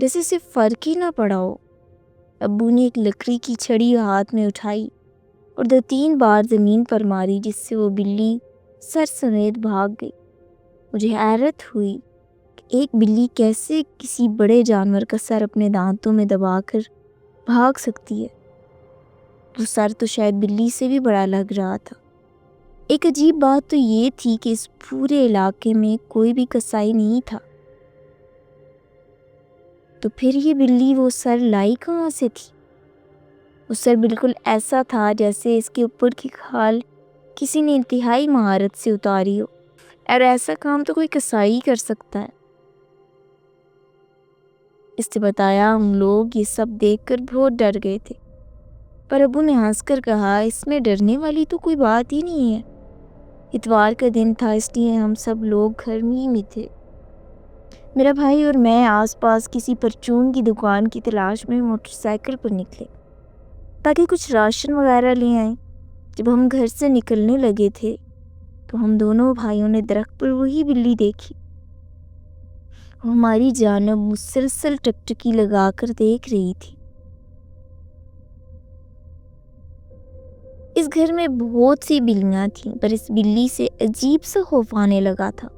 جیسے صرف فرق ہی نہ پڑا ہو۔ ابو نے ایک لکڑی کی چھڑی ہاتھ میں اٹھائی اور 2-3 بار زمین پر ماری، جس سے وہ بلی سر سمیت بھاگ گئی۔ مجھے حیرت ہوئی کہ ایک بلی کیسے کسی بڑے جانور کا سر اپنے دانتوں میں دبا کر بھاگ سکتی ہے۔ وہ سر تو شاید بلی سے بھی بڑا لگ رہا تھا۔ ایک عجیب بات تو یہ تھی کہ اس پورے علاقے میں کوئی بھی کسائی نہیں تھا۔ تو پھر یہ بلی وہ سر لائی کہاں سے تھی؟ وہ سر بالکل ایسا تھا جیسے اس کے اوپر کی کھال کسی نے انتہائی مہارت سے اتاری ہو، اور ایسا کام تو کوئی کسائی کر سکتا ہے۔ اس سے بتایا ہم لوگ یہ سب دیکھ کر بہت ڈر گئے تھے، پر ابو نے ہنس کر کہا اس میں ڈرنے والی تو کوئی بات ہی نہیں ہے۔ اتوار کا دن تھا، اس لیے ہم سب لوگ گھر میں تھے۔ میرا بھائی اور میں آس پاس کسی پرچون کی دکان کی تلاش میں موٹر سائیکل پر نکلے تاکہ کچھ راشن وغیرہ لے آئیں۔ جب ہم گھر سے نکلنے لگے تھے تو ہم دونوں بھائیوں نے درخت پر وہی بلی دیکھی۔ وہ ہماری جانب مسلسل ٹکٹکی لگا کر دیکھ رہی تھی۔ اس گھر میں بہت سی بلیاں تھیں، پر اس بلی سے عجیب سا خوف آنے لگا تھا۔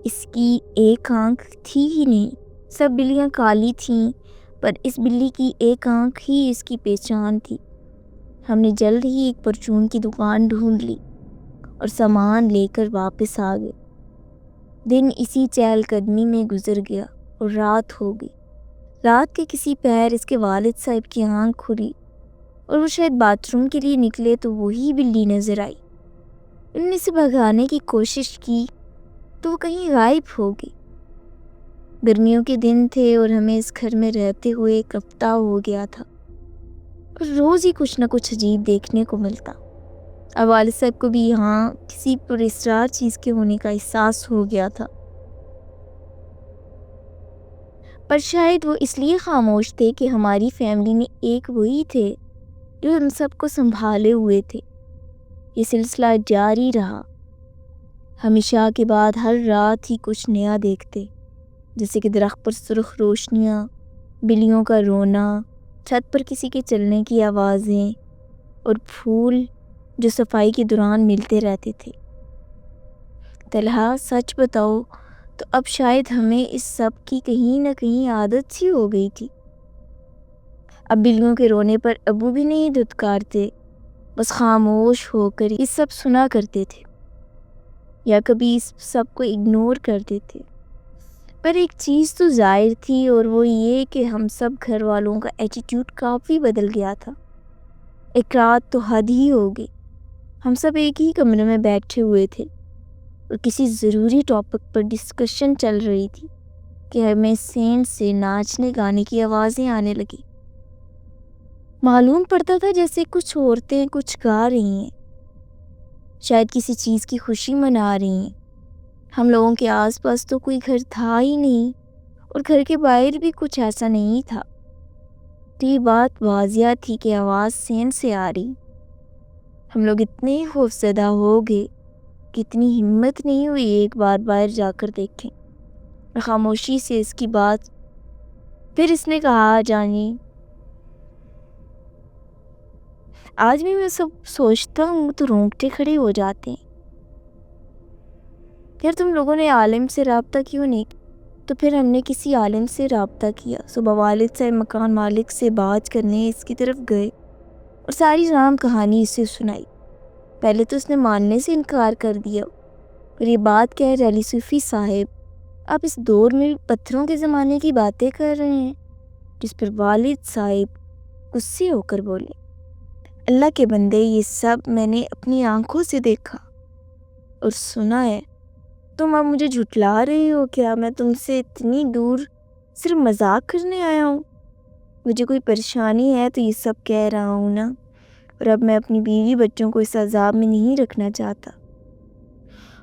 اس کی ایک آنکھ تھی ہی نہیں، سب بلیاں کالی تھیں، پر اس بلی کی ایک آنکھ ہی اس کی پہچان تھی۔ ہم نے جلد ہی ایک پرچون کی دکان ڈھونڈ لی اور سامان لے کر واپس آ گئے۔ دن اسی چہل قدمی میں گزر گیا اور رات ہو گئی۔ رات کے کسی پہر اس کے والد صاحب کی آنکھ کھلی اور وہ شاید باتھ روم کے لیے نکلے تو وہی بلی نظر آئی۔ انہوں نے اسے بھگانے کی کوشش کی تو وہ کہیں غائب ہو گئی۔ گرمیوں کے دن تھے اور ہمیں اس گھر میں رہتے ہوئے ایک ہفتہ ہو گیا تھا، اور روز ہی کچھ نہ کچھ عجیب دیکھنے کو ملتا۔ اب والد صاحب کو بھی یہاں کسی پر اسرار چیز کے ہونے کا احساس ہو گیا تھا، پر شاید وہ اس لیے خاموش تھے کہ ہماری فیملی میں ایک وہی تھے جو ہم سب کو سنبھالے ہوئے تھے۔ یہ سلسلہ جاری رہا۔ ہم عشاء کے بعد ہر رات ہی کچھ نیا دیکھتے، جیسے کہ درخت پر سرخ روشنیاں، بلیوں کا رونا، چھت پر کسی کے چلنے کی آوازیں، اور پھول جو صفائی کے دوران ملتے رہتے تھے۔ طلحہ سچ بتاؤ تو اب شاید ہمیں اس سب کی کہیں نہ کہیں عادت سی ہو گئی تھی۔ اب بلیوں کے رونے پر ابو بھی نہیں دھتکارتے، بس خاموش ہو کر یہ سب سنا کرتے تھے یا کبھی اس سب کو اگنور کر دیتے۔ پر ایک چیز تو ظاہر تھی، اور وہ یہ کہ ہم سب گھر والوں کا ایٹیٹیوڈ کافی بدل گیا تھا۔ ایک رات تو حد ہی ہو گئی۔ ہم سب ایک ہی کمرے میں بیٹھے ہوئے تھے اور کسی ضروری ٹاپک پر ڈسکشن چل رہی تھی کہ ہمیں سینٹ سے ناچنے گانے کی آوازیں آنے لگی۔ معلوم پڑتا تھا جیسے کچھ عورتیں کچھ گا رہی ہیں، شاید کسی چیز کی خوشی منا رہی ہیں۔ ہم لوگوں کے آس پاس تو کوئی گھر تھا ہی نہیں، اور گھر کے باہر بھی کچھ ایسا نہیں تھا، تو یہ بات واضح تھی کہ آواز سین سے آ رہی۔ ہم لوگ اتنے خوفزدہ ہو گئے کہ اتنی ہمت نہیں ہوئی ایک بار باہر جا کر دیکھیں۔ خاموشی سے اس کی بات پھر اس نے کہا، جانی آج بھی میں سب سوچتا ہوں تو رونگٹے کھڑے ہو جاتے ہیں۔ یار تم لوگوں نے عالم سے رابطہ کیوں نہیں؟ تو پھر ہم نے کسی عالم سے رابطہ کیا۔ صبح والد صاحب مکان مالک سے بات کرنے اس کی طرف گئے اور ساری رام کہانی اسے سنائی۔ پہلے تو اس نے ماننے سے انکار کر دیا، اور یہ بات کہہ رہی صوفی صاحب آپ اس دور میں بھی پتھروں کے زمانے کی باتیں کر رہے ہیں؟ جس پر والد صاحب غصے ہو کر بولے، اللہ کے بندے یہ سب میں نے اپنی آنکھوں سے دیکھا اور سنا ہے، تم اب مجھے جھٹلا رہے ہو کیا؟ میں تم سے اتنی دور صرف مذاق کرنے آیا ہوں؟ مجھے کوئی پریشانی ہے تو یہ سب کہہ رہا ہوں نا، اور اب میں اپنی بیوی بچوں کو اس عذاب میں نہیں رکھنا چاہتا۔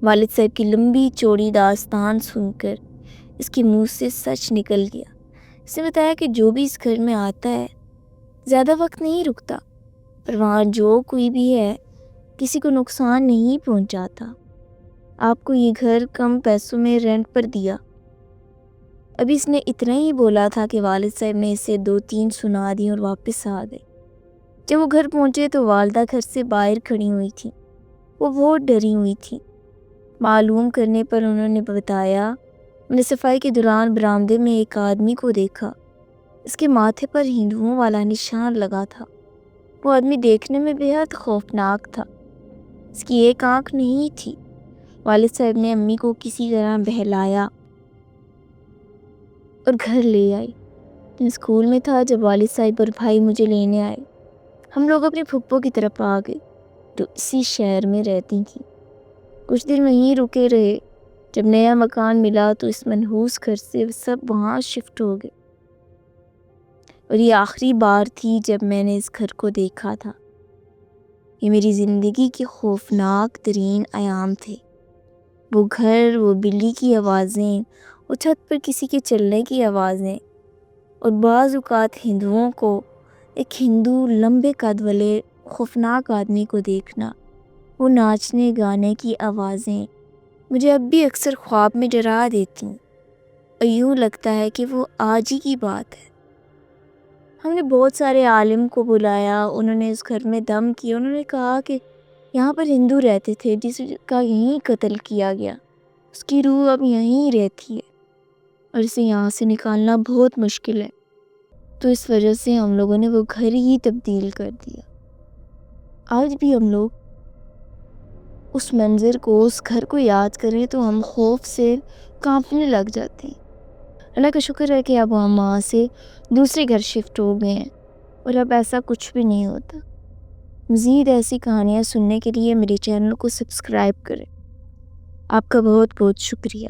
والد صاحب کی لمبی چوڑی داستان سن کر اس کے منہ سے سچ نکل گیا۔ اس نے بتایا کہ جو بھی اس گھر میں آتا ہے زیادہ وقت نہیں رکتا، پر وہاں جو کوئی بھی ہے کسی کو نقصان نہیں پہنچاتا۔ آپ کو یہ گھر کم پیسوں میں رینٹ پر دیا ابھی اس نے اتنا ہی بولا تھا کہ والد صاحب نے اسے 2-3 سنا دی اور واپس آ گئے۔ جب وہ گھر پہنچے تو والدہ گھر سے باہر کھڑی ہوئی تھی۔ وہ بہت ڈری ہوئی تھی۔ معلوم کرنے پر انہوں نے بتایا، میں نے صفائی کے دوران برآمدے میں ایک آدمی کو دیکھا۔ اس کے ماتھے پر ہندوؤں والا نشان لگا تھا۔ وہ آدمی دیکھنے میں بے حد خوفناک تھا۔ اس کی ایک آنکھ نہیں تھی۔ والد صاحب نے امی کو کسی طرح بہلایا اور گھر لے آئی۔ میں اسکول میں تھا جب والد صاحب اور بھائی مجھے لینے آئے۔ ہم لوگ اپنی پھپھو کی طرف آ گئے جو اسی شہر میں رہتی تھیں۔ کچھ دن وہیں رکے رہے۔ جب نیا مکان ملا تو اس منحوس گھر سے سب وہاں شفٹ ہو گئے، اور یہ آخری بار تھی جب میں نے اس گھر کو دیکھا تھا۔ یہ میری زندگی کے خوفناک ترین ایام تھے۔ وہ گھر، وہ بلی کی آوازیں، وہ چھت پر کسی کے چلنے کی آوازیں، اور بعض اوقات ہندوؤں کو ایک ہندو لمبے قد والے خوفناک آدمی کو دیکھنا، وہ ناچنے گانے کی آوازیں مجھے اب بھی اکثر خواب میں ڈرا دیتی ہیں، اور یوں لگتا ہے کہ وہ آج ہی کی بات ہے۔ ہم نے بہت سارے عالم کو بلایا، انہوں نے اس گھر میں دم کیا۔ انہوں نے کہا کہ یہاں پر ہندو رہتے تھے جس کا یہیں قتل کیا گیا، اس کی روح اب یہیں رہتی ہے اور اسے یہاں سے نکالنا بہت مشکل ہے۔ تو اس وجہ سے ہم لوگوں نے وہ گھر ہی تبدیل کر دیا۔ آج بھی ہم لوگ اس منظر کو، اس گھر کو یاد کریں تو ہم خوف سے کانپنے لگ جاتے ہیں۔ اللہ کا شکر ہے کہ اب ہم وہاں سے دوسرے گھر شفٹ ہو گئے ہیں اور اب ایسا کچھ بھی نہیں ہوتا۔ مزید ایسی کہانیاں سننے کے لیے میرے چینل کو سبسکرائب کریں۔ آپ کا بہت بہت شکریہ۔